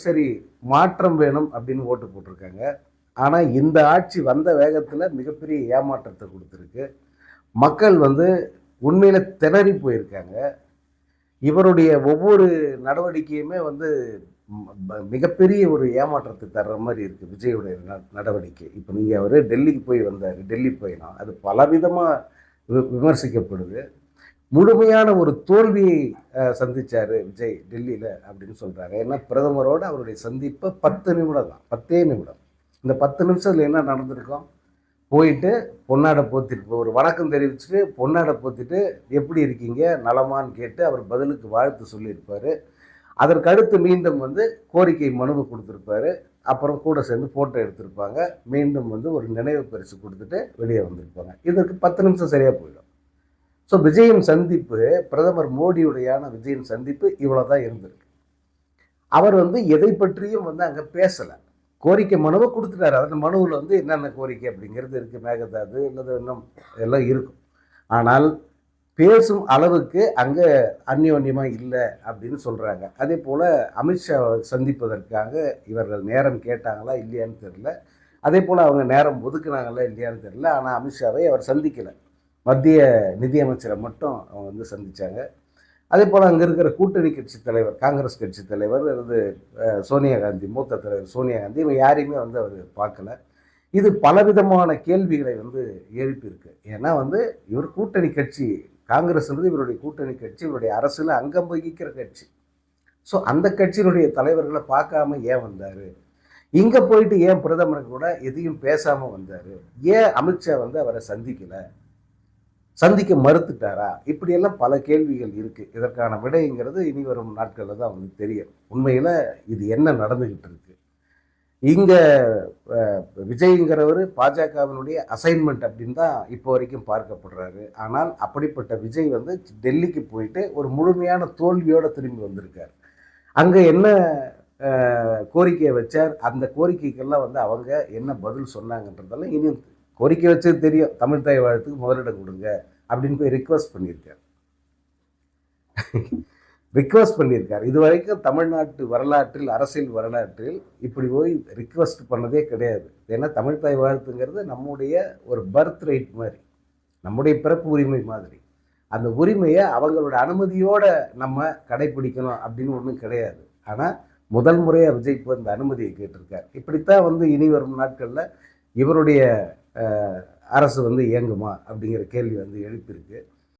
சரி, மாற்றம் வேணும் அப்படின்னு ஓட்டு போட்டிருக்காங்க. ஆனா, இந்த ஆட்சி வந்த வேகத்துல மிகப்பெரிய ஏமாற்றத்த குடுத்திருக்கு. மக்கள் வந்து உண்மையில திணறி போயிருக்காங்க. இவருடைய ஒவ்வொரு நடவடிக்கையுமே வந்து மிகப்பெரிய ஒரு ஏமாற்றத்தை தர்ற மாரி இருக்கு. விஜயுடைய நடவடிக்கை. இப்ப நீங்க அவரு டெல்லிக்கு போய் வந்தாரு. டெல்லி பயணம். அது பலவிதமா விமர்சிக்கப்படுது. முழுமையான ஒரு தோல்வியை சந்திச்சாரு விஜய் டெல்லியில அப்படின்னு சொல்றாங்க. ஏன்னா பிரதமரோட அவருடைய சந்திப்பு 10 நிமிடம் தான். 10 நிமிடம். இந்த 10 நிமிஷத்துல என்ன நடந்திருக்கும்? போயிட்டு பொன்னாடை போத்திட்டு ஒரு வணக்கம் தெரிவிச்சுட்டு பொன்னாடை போத்திட்டு எப்படி இருக்கீங்க? நலமான்னு கேட்டு அவர் பதிலுக்கு வாழ்த்து சொல்லியிருப்பாரு. அதற்கு அடுத்து மீண்டும் வந்து கோரிக்கை மனுவ குடுத்திருப்பாரு. அப்புறம் கூட சேர்ந்து ஃபோட்டோ எடுத்திருப்பாங்க. மீண்டும் வந்து ஒரு நினைவு பரிசு குடுத்துட்டு வெளிய வந்திருப்பாங்க. இதற்கு 10 நிமிஷம் சரியா போயிடும். ஸோ விஜயின் சந்திப்பு, பிரதமர் மோடியுடையான விஜயின் சந்திப்பு இவ்வளோதான் இருந்திருக்கு. அவர் வந்து எதை பற்றியும் வந்து அங்க பேசல. கோரிக்கை மனுவ குடுத்துட்டாரு. அந்த மனுவுல வந்து என்னென்ன கோரிக்கை அப்படிங்கிறது இருக்கு. மேகதாது அல்லது இன்னும் எல்லாம் இருக்கும். ஆனால் பேசும் அளவுக்கு அங்க அந்யோன்யமா இல்ல அப்படின்னு சொல்றாங்க. அதேபோல அமித்ஷாவ சந்திப்பதற்காக இவர்கள் நேரம் கேட்டாங்களா இல்லையான்னு தெரியல. அதேபோல அவங்க நேரம் ஒதுக்குனாங்களா இல்லையான்னு தெரியல. ஆனா அமித்ஷாவை அவர் சந்திக்கல. மத்திய நிதியமைச்சரை மட்டும் அவங்க வந்து சந்திச்சாங்க. அதேபோல அங்க இருக்கிற கூட்டணி கட்சி தலைவர், காங்கிரஸ் கட்சி தலைவர் அல்லது சோனியா காந்தி, மூத்த தலைவர் சோனியா காந்தி இவங்க யாரையுமே வந்து அவர் பார்க்கல. இது பலவிதமான கேள்விகளை வந்து எழுப்பியிருக்கு. ஏன்னா வந்து இவர் கூட்டணி கட்சி காங்கிரஸ்ன்றது இவருடைய கூட்டணி கட்சி, இவருடைய அரசுல அங்கம் வகிக்கிற கட்சி. ஸோ அந்த கட்சியினுடைய தலைவர்களை பார்க்காம ஏன் வந்தாரு? இங்க போயிட்டு ஏன் பிரதமர் கூட எதையும் பேசாம வந்தாரு? ஏன் அமித்ஷா வந்து அவரை சந்திக்கல? சந்திக்க மறுத்துட்டாரா? இப்படியெல்லாம் பல கேள்விகள் இருக்கு. இதற்கான விடைங்கிறது இனி வரும் நாட்கள்ல தான் வந்து தெரியும். உண்மையில இது என்ன நடந்துகிட்டு இருக்கு? இங்க அ விஜய்ங்கிறவரு பாஜகவினுடைய அசைன்மென்ட் அப்படின்னு தான் இப்போ வரைக்கும் பார்க்கப்படுறாரு. ஆனால் அப்படிப்பட்ட விஜய் வந்து டெல்லிக்கு போயிட்டு ஒரு முழுமையான தோல்வியோட திரும்பி வந்திருக்காரு. அங்க என்ன கோரிக்கைய வச்சார்? அந்த கோரிக்கைக்கெல்லாம் வந்து அவங்க என்ன பதில் சொன்னாங்கன்றதெல்லாம் இனியும் கோரிக்கை வச்சது தெரியும். தமிழ் தாய் வாழ்த்துக்கு முதலிடம் கொடுங்க அப்படின்னு போய் ரிக்வெஸ்ட் பண்ணியிருக்காரு. ரிக்வெஸ்ட் பண்ணியிருக்காரு. இதுவரைக்கும் தமிழ்நாட்டு வரலாற்றில், அரசியல் வரலாற்றில் இப்படி போய் ரிக்வெஸ்ட் பண்ணதே கிடையாது. ஏன்னா தமிழ் தாய் வாழ்த்துங்கிறது நம்முடைய ஒரு பர்த் ரைட் மாதிரி, நம்முடைய பிறப்பு உரிமை மாதிரி. அந்த உரிமையை அவங்களோட அனுமதியோட நம்ம கடைபிடிக்கணும் அப்படின்னு ஒன்றும் கிடையாது. ஆனால் முதல் முறையாக விஜய் இப்போ இந்த அனுமதியை கேட்டிருக்கார். இப்படித்தான் வந்து இனி வரும் நாட்களில் இவருடைய அரசு வந்து இயங்குமா அப்படிங்கிற கேள்வி வந்து எழுப்பியிருக்கு.